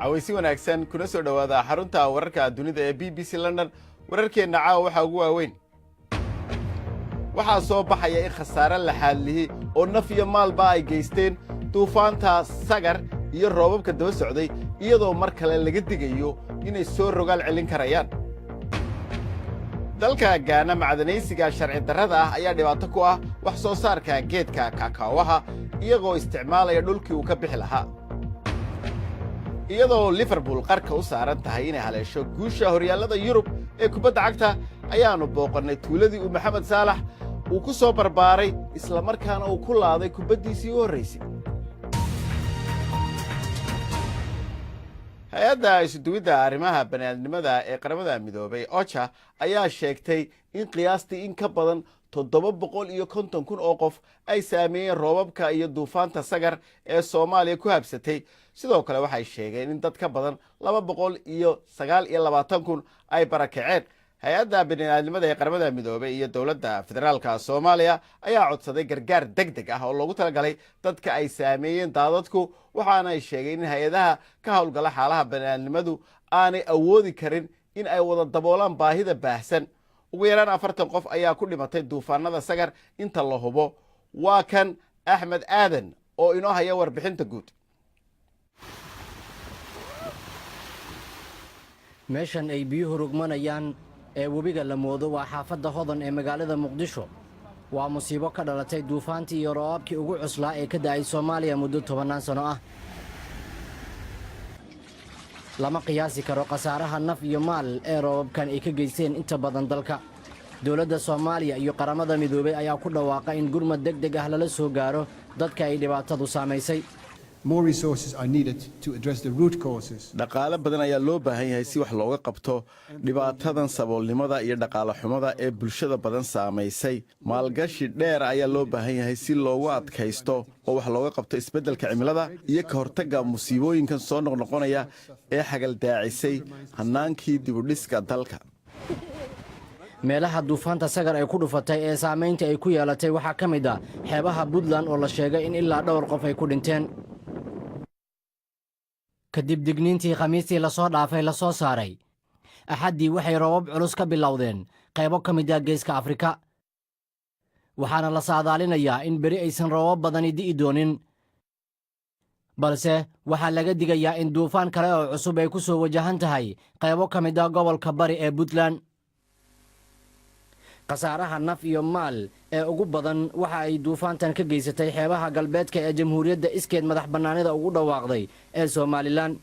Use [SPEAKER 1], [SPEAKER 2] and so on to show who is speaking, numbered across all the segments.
[SPEAKER 1] عويسي wanaagsan kuna soo dhawaada xarunta wararka dunida ee BBC London wararkeena caawa waxa ugu waaweyn waxa soo baxaya in khasaare la xaaliyay oo naf iyo maalba ay geysteen duufaanta Sagar iyo roobabka daba socday iyadoo mar kale laga digayo inay soo rogaal celin karayaan dalka Ghana macdanaysiga sharci darrada ah ayaa dhibaato ku ah wax soo saarka geedka kakaawaha iyagoo isticmaalaya dhulkii uu ka bixi lahaa iyadoo Liverpool qarka u saaran tahay inay haleesho guusha horyaalada Yurub ee kubadda cagta ayaanu booqanay tuuladii uu Maxamed Saalax uu ku soo barbaaray isla markaana uu ku laaday kubaddiisii u horeysay hay'adda isuduwidda arrimaha bani'aadamnimada ee qaramada midoobay OCHA ayaa sheegtay in qiyaastii in ka badan 750,000 oo qof ay saameeyeen roobabka iyo duufaanta Sagar ee Soomaaliya ku habsatay sidoo kale waxay sheegeen in dad ka badan 229,000 ay barakaceen hay'adda bani'aadamnimada ee qaramada midoobay iyo dawladda federaalka Soomaaliya ayaa codsaday gargaar degdeg ah oo loogu talagalay dadka ay saameeyeen daadadku waxaana ay sheegeen in hay'adaha ka hawlgala xaaladaha bani'aadamnimadu aanay awoodi karin in ay wada daboolaan baahida baahsan ugu yaraan 40 qof ayaa ku dhimatay duufaanada Sagar inta la hubo waa kan Axmed Aadan oo inoo haya warbixinta guud
[SPEAKER 2] meeshan ay biyuhu rugmanayaan ee webiga la moodo waa xaafadda Hodan ee magaalada Muqdisho waa musiibo ka dhalatay duufaantii iyo roobabkii ugu cuslaa ee ka da'ay Soomaaliya muddo 10 sano ah lama qiyaasi karo khasaaraha naf iyo maal ee roobabkan ay ka geysteen inta badan dalka dawladda Soomaaliya iyo qaramada midoobay ayaa ku dhawaaqay in gurmad degdeg ah lala soo gaaro dadka ay dhibaatadu saameysay
[SPEAKER 3] More resources are needed to address the root causes.
[SPEAKER 1] dhaqaale badan ayaa loo baahan yahay si wax looga qabto dhibaatadan saboolnimada iyo dhaqaale xumada ee bulshada badan saameysay maalgashi dheer ayaa loo baahan yahay si loogu adkaysto oo wax looga qabto isbeddelka cimilada iyo ka hortagga musiibooyinkan soo noqnoqonaya ee xagal daacisay hanaankii dib u dhiska dalka
[SPEAKER 2] meelaha duufaanta Sagar ay ku dhufatay ee saameynta ay ku yeelatay waxa ka mid ah xeebaha Puntland oo la sheegay in ilaa dhowr qof ay ku dhinteen kadib digniintii khamiistii la soo dhaafay la soo saaray axadii waxay roobab culus ka bilowdeen qaybo ka mid ah geeska Afrika waxaana la saadaalinayaa in beri aysan roobab badani di'i doonin balse waxaa laga digayaa in duufaan kale oo cusub ay ku soo wajahan tahay qaybo ka mid ah gobolka bari ee Puntland khasaaraha naf iyo maal ee ugu badan waxa ay duufaantan ka geysatay xeebaha galbeedka ee jamhuuriyadda iskeed madax bannaanida ugu dhawaaqday ee Soomaaliland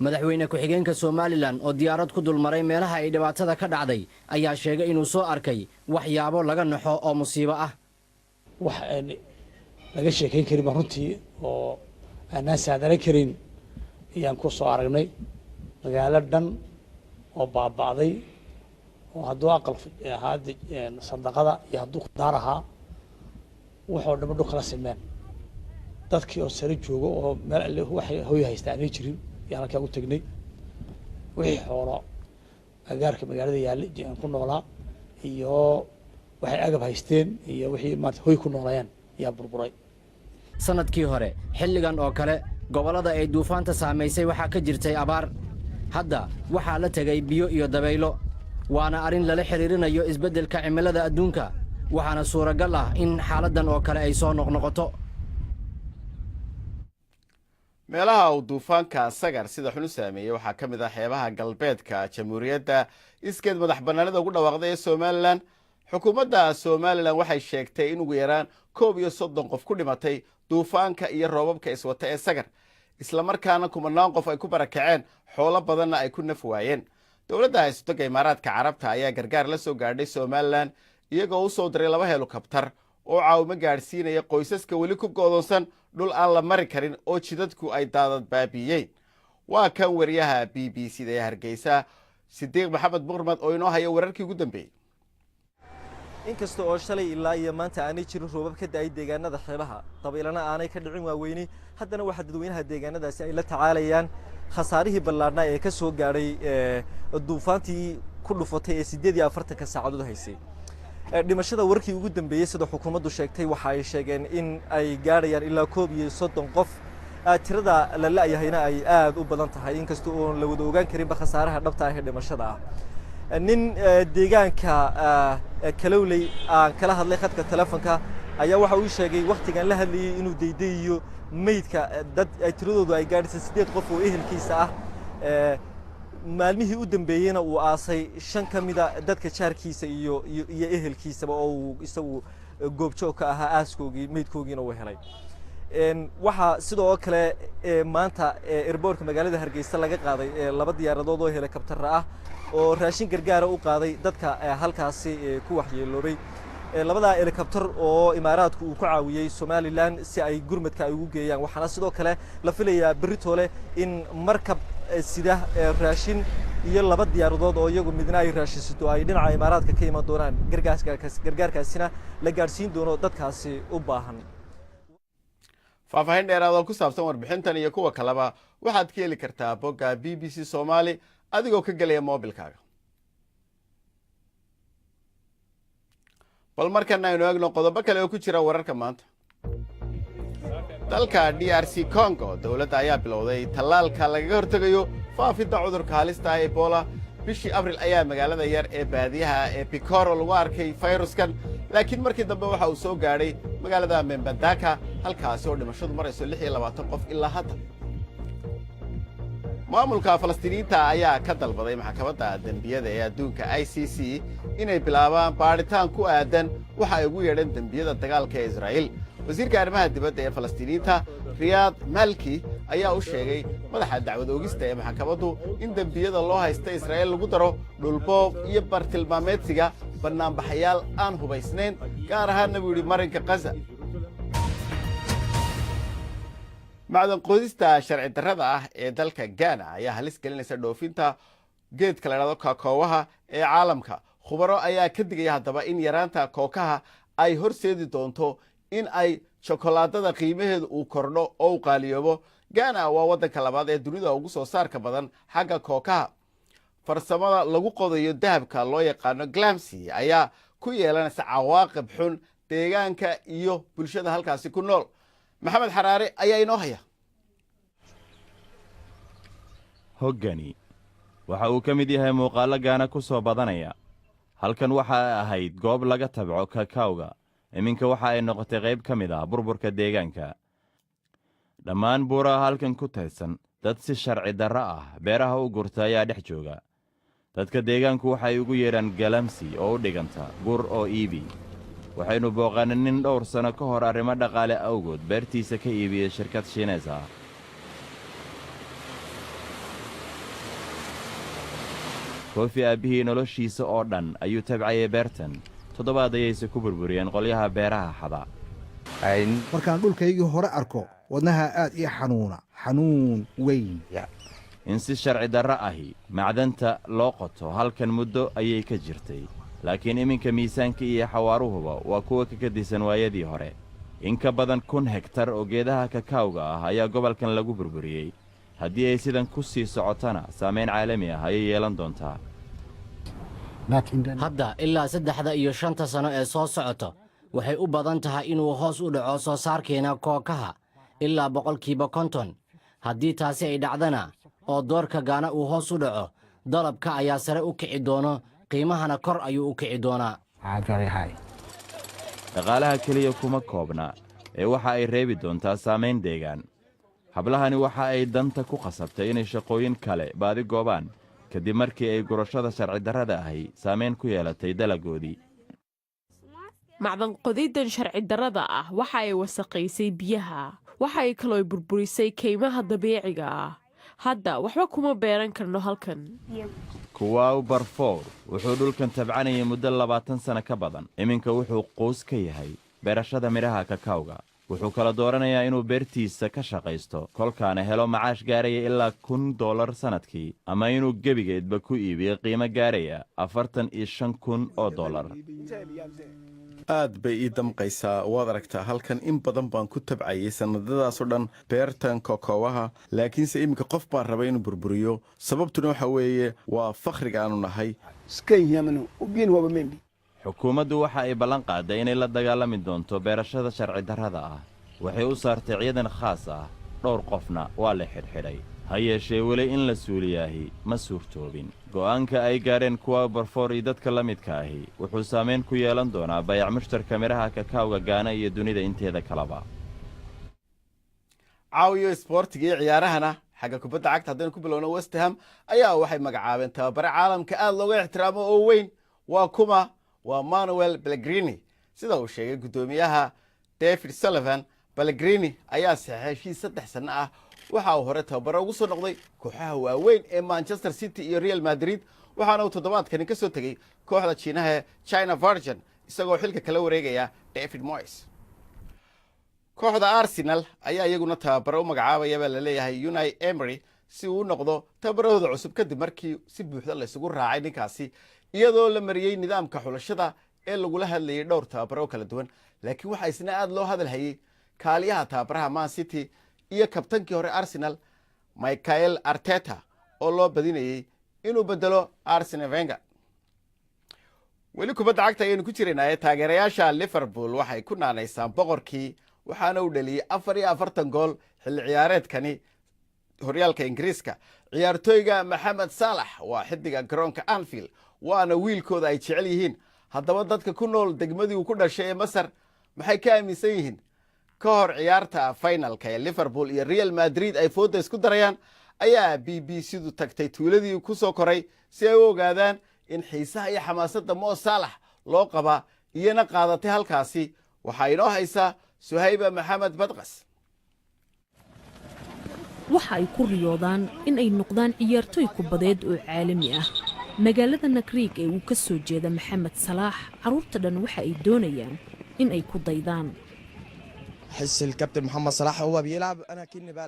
[SPEAKER 2] madaxweyne ku-xigeenka Soomaaliland oo diyaarad ku dulmaray meelaha ay dhibaatada ka dhacday ayaa sheegay inuu soo arkay waxyaabo laga naxo oo musiibo ah
[SPEAKER 4] wax aan laga sheekayn karin runtii oo aan saadaran karin ayaan ku soo aragnay magaalo dhan oo baaba'day hadduu aqal ahaad sadaqada iyo hadduu daar ahaa wuxuu dhammaan kala simeen dadkii oo sare joogo oo meel waxay hooy haystaan ay jirin yaa halka u tagnay wixii xoolo agaarka magaalada yaalay ku noolaa iyo waxay agab haysteen iyo wixii maanta hooy ku noolayeen yaa burburay
[SPEAKER 2] sanadkii hore xilligan oo kale gobolada ay duufaanta saameysay waxaa ka jirtay abaar hadda waxaa la tagay biyo iyo dabaylo waana arin lala xiriirinayo isbeddelka cimilada adduunka waxaana suuragal ah in xaaladdan oo kale ay soo noqnoqoto
[SPEAKER 1] meelaha uu duufaanka Sagar sida xun u saameeyay waxaa ka mid ah xeebaha galbeedka jamhuuriyadda iskeed madax bannaanida ugu dhawaaqday ee Soomaaliland xukuumadda Soomaaliland waxay sheegtay in ugu yaraan 31 qof ku dhimatay duufaanka iyo roobabka iswata ee Sagar isla markaana kumanaan qof ay ku barakaceen xoolo badanna ay ku naf waayeen dawladda hay'adda Imaaraadka Carabta ayaa gargaar la soo gaadhay Soomaaliland iyagoo u soo diray 2 helikobtar oo caawimo gaarsiinaya qoysaska weli ku go'doonsan dhul aan la mari karin oo jidadku ay daadad baabiyeen waa kan wariyaha BBC ee Hargeysa Sidiiq Maxamed Muqrmad oo inoo haya wararkii ugu dambeeyay
[SPEAKER 5] inkasta oo shalay ilaa iyo maanta aanay jirin roobab ka da'ay deegaanada xeebaha dabaylana aanay ka dhicin waaweyni haddana waxaa dadweynaha deegaanadaasi ay la tacaalayaan khasaarihii ballaadhnaa ee ka soo gaadhay duufaantii ku dhufatay ee 48 saacadood haysay dhimashada warkii ugu dambeeyay sida xukuumaddu sheegtay waxa ay sheegeen in ay gaadhayaan ilaa 31 qof tirada la la'yahayna ay aad u badan tahay inkasta oo la wada ogaan karinba khasaaraha dhabta ah ee dhimashada nin deegaanka kalowley aan kala hadlay khadka telefoonka ayaa waxa uu sheegay waqtigan la hadlayay inuu deydayo meydka dad tiradoodu ay gaadhisay 8 qof oo ehelkiisa ah maalmihii u dambeeyayna uu aasay 5 kamida dadka jaarkiisa iyo ehelkiisaba oo isagu goobjoog ka ahaa aaskoogii meydkoogiina uu helay waxa sidoo kale maanta airportka magaalada Hargeysa laga qaaday 2 diyaaradood oo helikabtar ah oo raashin gargaar u qaaday dadka halkaasi ku waxyeeloobay labada helikabtar oo imaaraadku uu ku caawiyay Somaliland si ay gurmadka ay ugu geeyaan waxaana sidoo kale la filayaa beritoole in markab sida raashin iyo 2 diyaaradood oo iyagu midna ay raashisto ay dhinaca imaaraadka ka iman doonaan gargaarkaasina la gaarsiin doono dadkaasi u baahan
[SPEAKER 1] faahfaahin dheeraad oo ku saabsan warbixintan iyo kuwa kaleba waxaad ka heli kartaa bogga BBC Somali adigoo ka galaya moobilkaaga bal markana aynu eegno qodobo kale oo ku jira wararka maanta dalka DRC Congo dawladda ayaa bilowday tallaalka lagaga hortagayo faafidda cudurka halista ah Ebola bishii Abriil ayaa magaalada yar ee baadiyaha ee Pikoro lagu arkay fayruskan laakiin markii dambe waxa uu soo gaadhay magaalada Mbandaka halkaas oo dhimashadu marayso 26 qof ilaa hadda maamulka Falastiiniinta ayaa ka dalbaday maxkamadda dambiyada ee adduunka ICC inay bilaabaan baaritaan ku aadan waxa ay ugu yeedheen dambiyada dagaalka ee Israa'iil wasiirka arrimaha dibadda ee Falastiiniinta Riyad Malki ayaa u sheegay madaxa dacwad oogista ee maxkamaddu in dambiyada loo haysta Israa'iil lagu daro dhulboob iyo bartilmaameedsiga banaanbaxayaal aan hubaysnayn gaar ahaan buu yidhi marinka Gaza macdan qodista sharci darrada ah ee dalka Ghana ayaa halis gelinaysa dhoofinta geedka la yiraahdo kakoowaha ee caalamka khubaro ayaa ka digaya haddaba in yaraanta kookaha ay horseedi doonto in ay shokolaadada qiimaheedu uu kordho oo uu qaaliyoobo Ghana waa waddanka labaad ee dunida ugu soo saarka badan xagga kookaha farsamada lagu qodayo dahabka loo yaqaano glamsy ayaa ku yeelanaysa cawaaqib xun deegaanka iyo bulshada halkaasi ku nool maxamed xaraare ayaa inoo haya
[SPEAKER 6] hoggani waxa uu ka mid yahay muuqaallo Ghana ku soo badanaya halkan waxa ay ahayd goob laga tabco kakawga iminka waxa ay noqotay qayb ka mid ah burburka deegaanka dhammaan buuraha halkan ku taysan dad si sharci darro ah beeraha u gurta ayaa dhex jooga dadka deegaanku waxay ugu yeedhaan galamsi oo u dhiganta gur oo iibi waxaynu booqannay nin dhowr sano ka hor arrimo dhaqaale awgood beertiisa ka iibiyey shirkad shiineys ah koofi aabbihii noloshiisa oo dhan ayuu tabcayay beertan toddobaad ayayse ku burburiyeen qolyaha beeraha xada
[SPEAKER 7] markaan dhulkaygii hore arko wadnaha aad ii xanuun weyn
[SPEAKER 6] in si sharci darro ahi macdanta loo qoto halkan muddo ayay ka jirtay laakiin iminka miisaanka iyo xawaaruhuba waa kuwa ka gadisan waayadii hore in ka badan 1,000 hektar oo geedaha kakawga ah ayaa gobolkan lagu burburiyey haddii ay sidan ku sii socotana saamayn caalami ah ayay yeelan doontaa
[SPEAKER 2] hadda ilaa 3 iyo 5 sano ee soo socoto waxay u badan tahay inuu hoos u dhaco soo saarkeena kookaha ilaa 50%. haddii taasi ay dhacdana oo doorka Ghana uu hoos u dhaco dalabka ayaa sare u kici doono qiimahana kor ayuu u kici doonaa
[SPEAKER 6] dhaqaalaha keliya kuma koobna ee waxa ay reebi doontaa saamayn deegaan hablahani waxa ay danta ku qasabtay inay shaqooyin kale baadi goobaan kadib markii ay gurashada sharci darrada ahi saamayn ku yeelatay dalagoodii
[SPEAKER 8] macdan qodidan sharci darrada ah waxa ay wasaqaysay biyaha waxa ay kaloo burburisay kaymaha dabiiciga ah hadda waxba kuma beeran karno halkan
[SPEAKER 6] kuwaa barfoor wuxuu dhulkan tabcanayay muddo 20 sano ka badan iminka wuxuu qoys ka yahay beerashada midhaha kakawga wuxuu kala dooranayaa inuu beertiisa ka shaqaysto kolkaana helo macaash gaaraya ilaa $1,000 sannadkii ama inuu gebigeedba ku iibiyo qiimo gaaraya $45,000.
[SPEAKER 1] aad bay ii damqaysaa waad aragtaa halkan in badan baan ku tabcayay sannadadaasoo dhan beertan kokowaha laakiinse iminka qof baan rabay inuu burburiyo sababtuna waxa weeye waa fakhriga aanu nahay
[SPEAKER 6] xukuumaddu waxa ay ballan qaadday inay la dagaalami doonto beerashada sharci darrada ah waxay u saartay ciidan khaas ah dhowr qofna waa la xidhxidhay ha yeeshee weli in la suuliyaahi ma suurtoobin go'aanka ay gaadheen kuwa barfoor iyo dadka la midka ahi wuxuu saamayn ku yeelan doonaa bayac mushtarka midhaha kakaawga gaana iyo dunida inteeda kaleba
[SPEAKER 1] caawiyo isboortiga iyo ciyaarahana xagga kubadda cagta haddaynu ku bilowno westham ayaa waxay magacaabeen tababare caalamka aad looga ixtiraamo oo weyn waa kuma waa manuel pellegrini sida uu sheegay guddoomiyaha david sullivan pellegrini ayaa saxeexay heshiis 3 sanno ah waxa uu hore tababare ugu soo noqday kooxaha waaweyn ee manchester city iyo real madrid waxaana uu toddobaadkani ka soo tegey kooxda jiinaha ee china virgin isagoo xilka kala wareegaya david moyes kooxda arsenal ayaa iyaguna tababare u magacaabaya baa la leeyahay unai emery si uu u noqdo tababarahooda cusub kadib markii si buuxda la isugu raacay ninkaasi iyadoo la mariyey nidaamka xulashada ee lagula hadlayay dhowr tababare oo kala duwan laakiin waxaa isna aad loo hadal hayey kaaliyaha tababaraha man city iyo kabtankii hore arsenal michael arteta oo loo badinayey inuu bedelo arsene wenger weli kubadda cagta ayaynu ku jiraynaye taageerayaasha liverpool waxay ku naanaysaan boqorkii waxaana uu dhaliyey 44 gool xilli ciyaareedkani horyaalka ingiriiska ciyaartooyga maxamed saalax waa xidiga garoonka anfield waana wiilkooda ay jecel yihiin haddaba dadka ku nool degmadii uu ku dhashay ee masar maxay ka aaminsan yihiin ka hor ciyaarta finalka ee liverpool iyo real madrid ay fooda isku darayaan ayaa b b c-du tagtay tuuladii ku soo koray si ay u ogaadaan in xiisaha iyo xamaasadda mo saalax loo qabaa iyana qaadatay halkaasi waxaa inoo haysaa suhayba maxamed badqas
[SPEAKER 9] waxa ay ku riyoodaan in ay noqdaan ciyaartooy kubadeed oo caalami ah magaalada nakriig ee uu ka soo jeeda maxamed salaax carruurta dhan waxa ay doonayaan in ay ku daydaan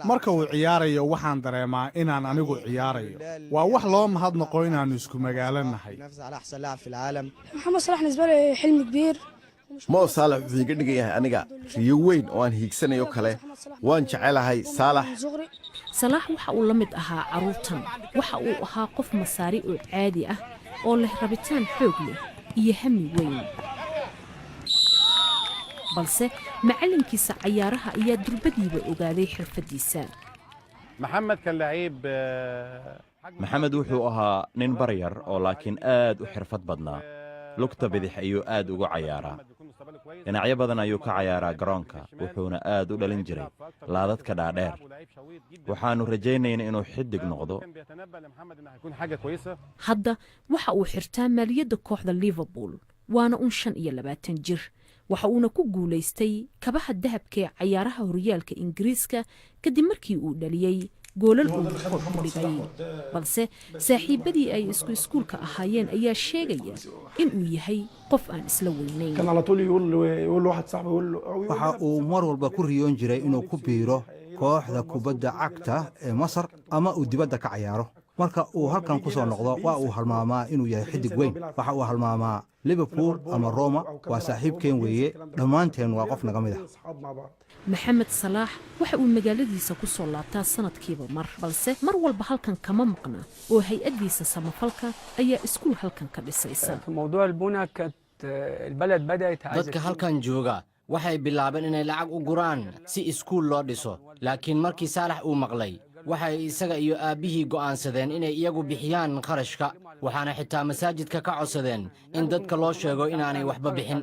[SPEAKER 10] marka uu ciyaarayo waxaan dareemaa inaan anigu ciyaarayo waa wax loo mahadnaqo inaannu isku magaalo nahay
[SPEAKER 1] mo saalax wuxuu iga dhigan yahay aniga riyo weyn oo aan hiigsanayo kale waan jecelahay saalax
[SPEAKER 9] salaax waxa uu la mid ahaa carruurtan waxa uu ahaa qof masaari oo caadi ah oo leh rabitaan xoog leh iyo hami weyn balse macallinkiisa cayaaraha ayaa durbadiiba ogaaday xirfaddiisa
[SPEAKER 6] maxamed wuxuu ahaa nin baryar oo laakiin aad u xirfad badnaa lugta bidix ayuu aad ugu cayaaraa dhinacyo badan ayuu ka cayaaraa garoonka wuxuuna aad u dhalin jiray laadadka dhaadheer waxaannu rajaynaynaa inuu xidig noqdo
[SPEAKER 9] hadda waxa uu xirtaa maaliyadda kooxda liverpool waana 25 jir waxa uuna ku guulaystay kabaha dahabka ee cayaaraha horyaalka ingiriiska kadib markii uu dhaliyey goolal uu kor ku dhigay balse saaxiibadii ay iskuulka ahaayeen ayaa sheegaya inuu yahay qof aan isla weynayn
[SPEAKER 7] waxa uu mar walba ku riyoon jiray inuu ku biiro kooxda kubadda cagta ee masar ama uu dibadda ka cayaaro marka uu halkan ku soo noqdo waa uu halmaamaa inuu yahay xidig weyn waxa uu halmaamaa liverpool ama roma waa saaxiibkeen weeye dhammaanteen waa qof naga mid ah
[SPEAKER 9] maxamed salaax waxa uu magaaladiisa ku soo laabtaa sanadkiiba mar balse mar walba halkan kama maqna oo hay-addiisa samafalka ayaa iskuul halkan ka dhisaysa
[SPEAKER 2] dadka halkan jooga waxay bilaabeen inay lacag u guraan si iskuul loo dhiso laakiin markii saalax uu maqlay waxay isaga iyo aabbihii go'aansadeen inay iyagu bixiyaan kharashka waxaana xitaa masaajidka ka codsadeen in dadka loo sheego inaanay waxba bixin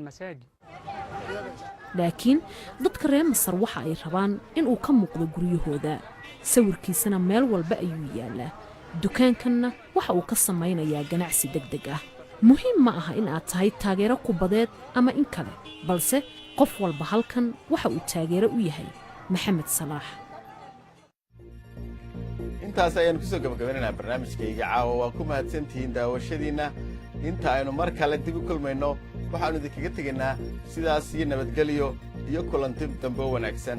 [SPEAKER 9] laakiin dadka reer masar waxa ay rabaan inuu ka muuqdo guryahooda sawirkiisana meel walba ayuu yaallaa dukaankanna waxa uu ka samaynayaa ganacsi degdeg ah muhiim ma aha in aad tahay taageero kubadeed ama in kale balse qof walba halkan waxa uu taageero u yahay maxamed salaax
[SPEAKER 1] intaas ayaanu kusoo gabagabaynaynaa barnaamijkayga caawa waa ku mahadsantihiin daawashadiinna inta aynu mar kale dib u kulmayno waxaannu idinkaga tegaynaa sidaas iyo nabadgelyo iyo kulanti dambe wanaagsan.